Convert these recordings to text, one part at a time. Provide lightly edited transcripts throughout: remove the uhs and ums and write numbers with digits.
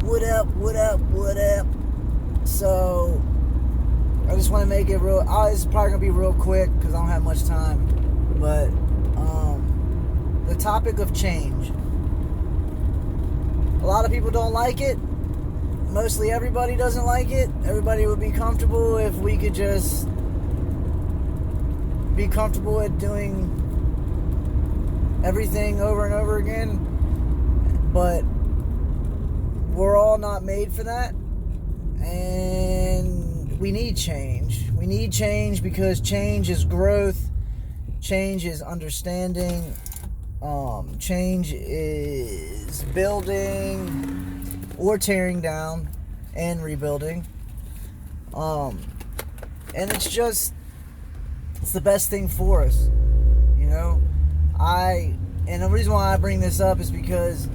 What up, what up, what up? So, I just want to make it real. This is probably going to be real quick because I don't have much time. But, the topic of change. A lot of people don't like it. Mostly everybody doesn't like it. Everybody would be comfortable if we could just be comfortable at doing everything over and over again. But we're all not made for that. And we need change. We need change because change is growth. Change is understanding. Change is building or tearing down and rebuilding. And it's the best thing for us. You know? And the reason why I bring this up is because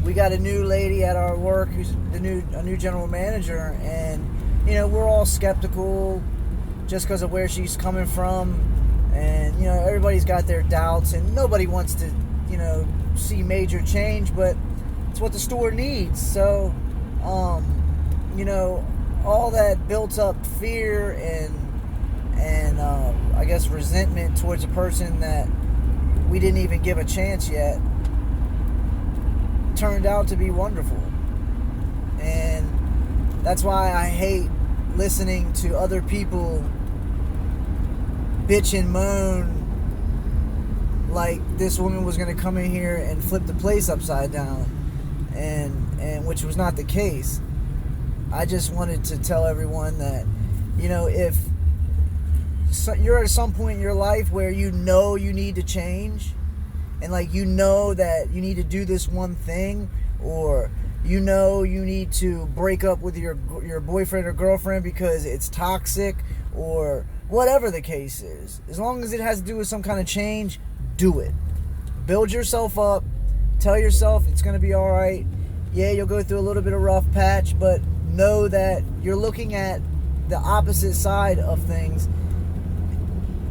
we got a new lady at our work who's a new general manager, and we're all skeptical just because of where she's coming from, and everybody's got their doubts, and nobody wants to see major change, but it's what the store needs. So all that built up fear and I guess resentment towards a person that we didn't even give a chance yet turned out to be wonderful. And that's why I hate listening to other people bitch and moan like this woman was going to come in here and flip the place upside down, and which was not the case. I just wanted to tell everyone that if you're at some point in your life where you need to change, and that you need to do this one thing, or you need to break up with your boyfriend or girlfriend because it's toxic, or whatever the case is, as long as it has to do with some kind of change, do it. Build yourself up. Tell yourself it's going to be all right. Yeah, you'll go through a little bit of rough patch, but know that you're looking at the opposite side of things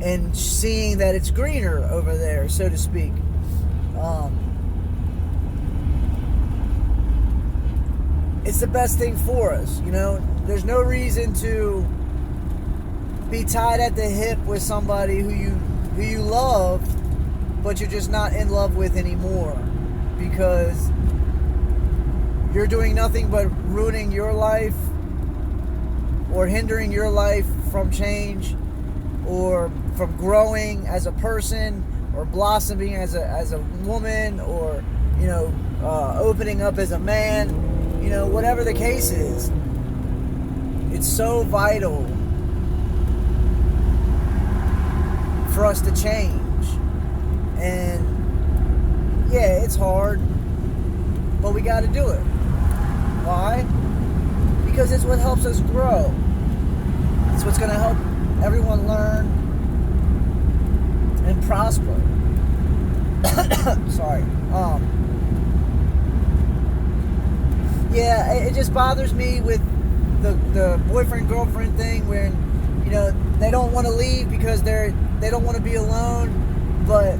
and seeing that it's greener over there, so to speak. It's the best thing for us. There's no reason to be tied at the hip with somebody who you love, but you're just not in love with anymore, because you're doing nothing but ruining your life or hindering your life from change, or from growing as a person, or blossoming as a woman, or opening up as a man. Whatever the case is, it's so vital for us to change. And yeah, it's hard, but we got to do it. Why? Because it's what helps us grow. It's what's going to help everyone learn and prosper. Sorry. Yeah, it just bothers me with the boyfriend-girlfriend thing, where they don't want to leave because they don't want to be alone, but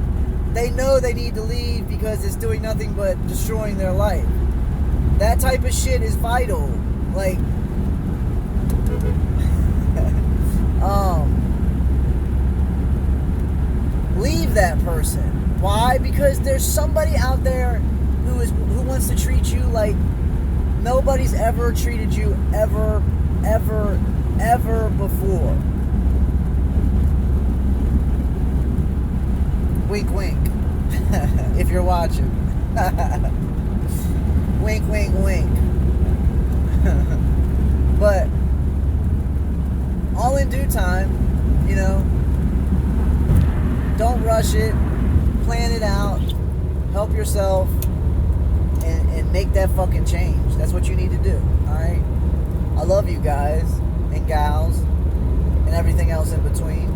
they know they need to leave because it's doing nothing but destroying their life. That type of shit is vital. Like, leave that person. Why? Because there's somebody out there who wants to treat you like nobody's ever treated you ever before. Wink, wink. If you're watching. Wink, wink, wink. But all in due time, don't rush it. Plan it out. Help yourself. And make that fucking change. That's what you need to do. Alright? I love you guys and gals and everything else in between.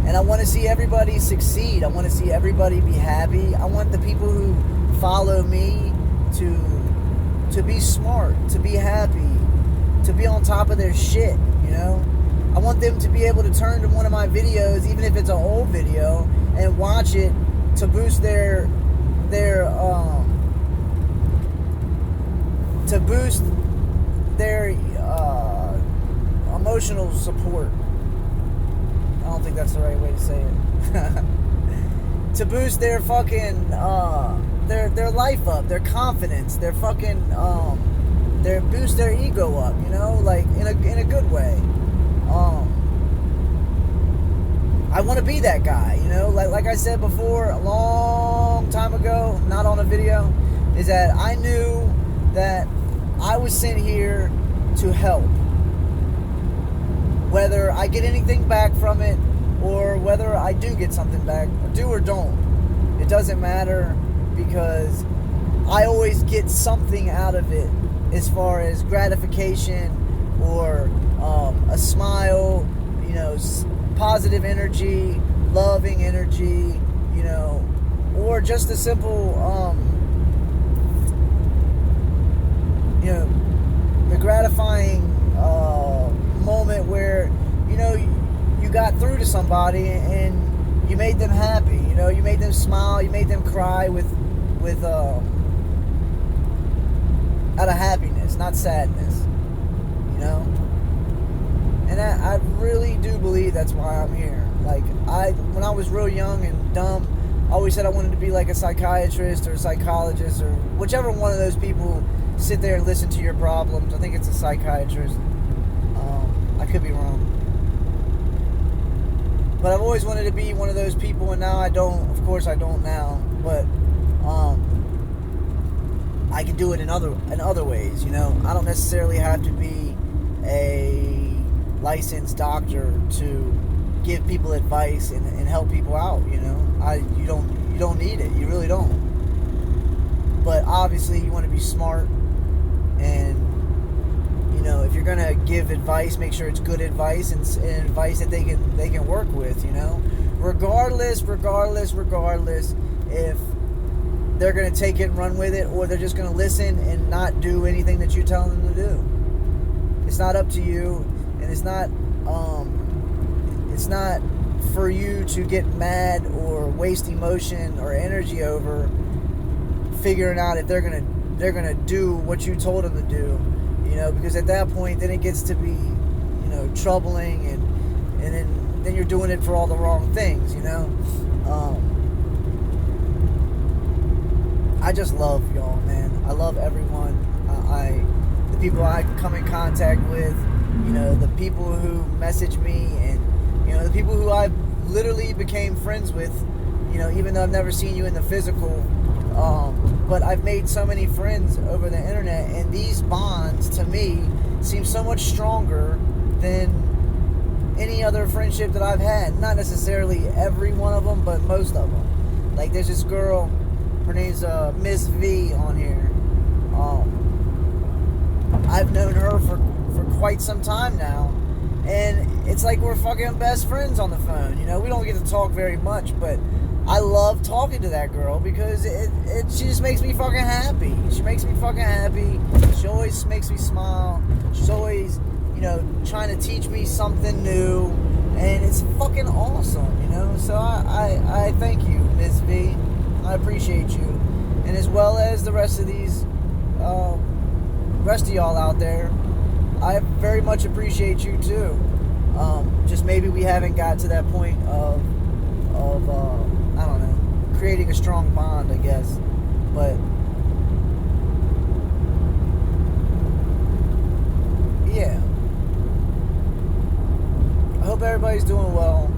And I want to see everybody succeed. I want to see everybody be happy. I want the people who follow me to be smart, to be happy, to be on top of their shit, I want them to be able to turn to one of my videos, even if it's an old video, and watch it to boost their emotional support. I don't think that's the right way to say it. To boost their fucking their life up, their confidence, their fucking their boost their ego up, you know, like in a good way. I want to be that guy, you know, like I said before a long time ago, not on a video, is that I knew that I was sent here to help. Whether I get anything back from it or whether I do get something back, do or don't, it doesn't matter, because I always get something out of it as far as gratification or a smile, you know, positive energy, loving energy, you know, or just a simple, you know, the gratifying moment where, you know, you got through to somebody and you made them happy, you know, you made them smile, you made them cry with out of happiness, not sadness, you know. And I really do believe that's why I'm here. Like, when I was real young and dumb, I always said I wanted to be like a psychiatrist or a psychologist or whichever one of those people sit there and listen to your problems. I think it's a psychiatrist. I could be wrong. But I've always wanted to be one of those people, and now I don't. Of course I don't now. But I can do it in other ways, you know. I don't necessarily have to be a licensed doctor to give people advice and help people out, you know. You don't need it. You really don't. But obviously you want to be smart, and you know, if you're gonna give advice, make sure it's good advice and advice that they can work with, you know. Regardless if they're gonna take it and run with it, or they're just gonna listen and not do anything that you tell them to do. It's not up to you, and it's not for you to get mad or waste emotion or energy over figuring out if they're gonna do what you told them to do, you know, because at that point then it gets to be, you know, troubling, and then you're doing it for all the wrong things, you know. I just love y'all, man. I love everyone. The people I come in contact with, you know, the people who message me, and you know, the people who I literally became friends with, you know, even though I've never seen you in the physical, but I've made so many friends over the internet, and these bonds to me seem so much stronger than any other friendship that I've had. Not necessarily every one of them, but most of them. Like, there's this girl, her name's Miss V on here. I've known her for quite some time now, and it's like we're fucking best friends on the phone. You know, we don't get to talk very much, but I love talking to that girl because she just makes me fucking happy. She makes me fucking happy. She always makes me smile. She's always, you know, trying to teach me something new, and it's fucking awesome, you know. So I thank you, Miss V. I appreciate you, and as well as the rest of these, rest of y'all out there, I very much appreciate you too. Just maybe we haven't got to that point of I don't know, creating a strong bond, I guess. But yeah, I hope everybody's doing well.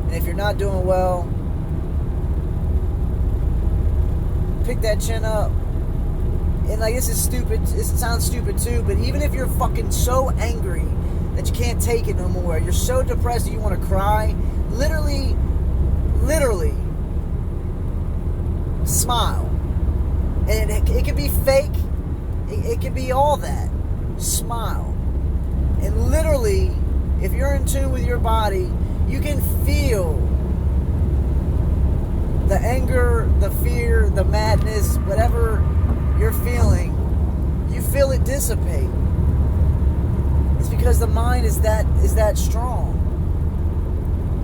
And if you're not doing well, pick that chin up. And like, this is stupid, it sounds stupid too, but even if you're fucking so angry that you can't take it no more, you're so depressed that you want to cry, literally smile. And it can be fake, it can be all that. Smile. And literally, if you're in tune with your body, you can feel the anger, the fear, the madness, whatever you're feeling, you feel it dissipate. It's because the mind is that strong.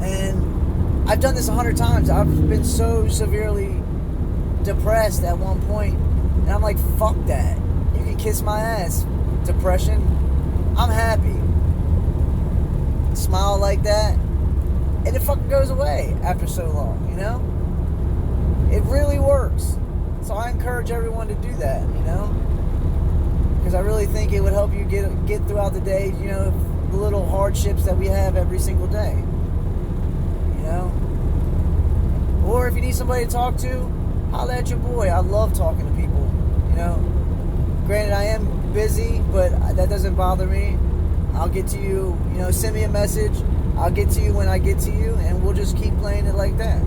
And I've done this 100 times. I've been so severely depressed at one point, and I'm like, fuck that. You can kiss my ass, depression. I'm happy. smile like that, and it fucking goes away after so long, you know? It really works. So I encourage everyone to do that, you know? Because I really think it would help you get throughout the day, you know, the little hardships that we have every single day. You know? Or if you need somebody to talk to, holla at your boy. I love talking to people, you know? Granted, I am busy, but that doesn't bother me. I'll get to you, you know, send me a message. I'll get to you when I get to you, and we'll just keep playing it like that.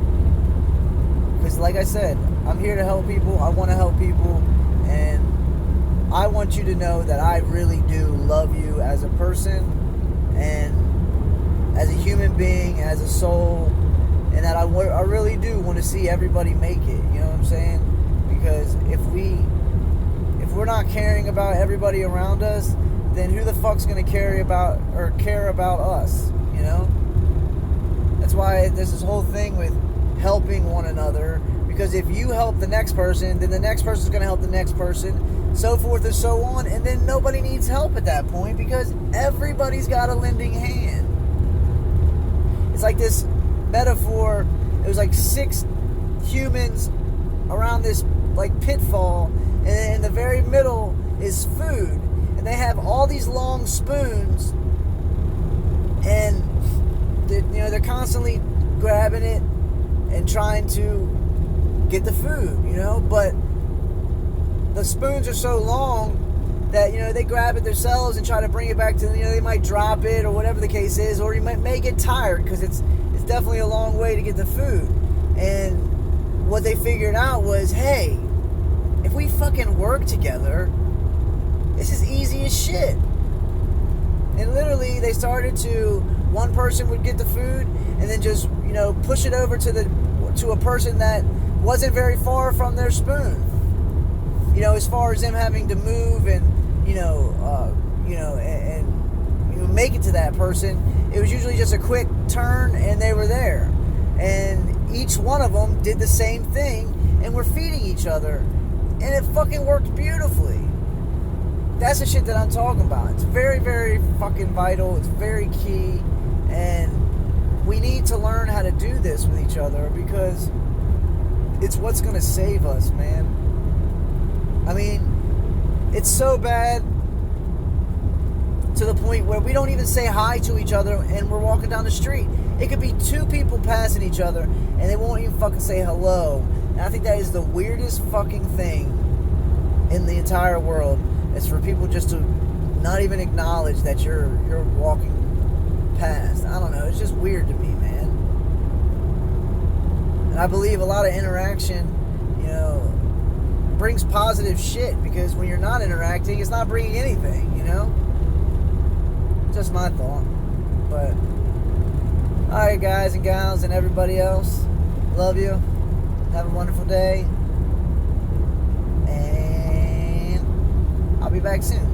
Because like I said, I'm here to help people. I want to help people, and I want you to know that I really do love you as a person and as a human being, as a soul, and that I really do want to see everybody make it. You know what I'm saying? Because if we're not caring about everybody around us, then who the fuck's gonna care about us? You know? That's why there's this whole thing with helping one another. Because if you help the next person, then the next person's gonna help the next person, so forth and so on, and then nobody needs help at that point because everybody's got a lending hand. It's like this metaphor. It was like 6 humans around this like pitfall, and in the very middle is food, and they have all these long spoons, and they're constantly grabbing it and trying to get the food, you know, but the spoons are so long that, you know, they grab it themselves and try to bring it back to, you know, they might drop it or whatever the case is, or you may get tired because it's definitely a long way to get the food. And what they figured out was, hey, if we fucking work together, this is easy as shit. And literally they started to, one person would get the food and then just, you know, push it over to a person that wasn't very far from their spoon. You know, as far as them having to move and make it to that person, it was usually just a quick turn and they were there. And each one of them did the same thing and were feeding each other, and it fucking worked beautifully. That's the shit that I'm talking about. It's very, very fucking vital. It's very key, and we need to learn how to do this with each other because it's what's gonna save us, man. I mean, it's so bad to the point where we don't even say hi to each other and we're walking down the street. It could be 2 people passing each other and they won't even fucking say hello. And I think that is the weirdest fucking thing in the entire world. It's for people just to not even acknowledge that you're walking past. I don't know. It's just weird to me, man. And I believe a lot of interaction, you know, brings positive shit, because when you're not interacting, it's not bringing anything, you know? Just my thought. But alright, guys and gals and everybody else, love you. Have a wonderful day, and I'll be back soon.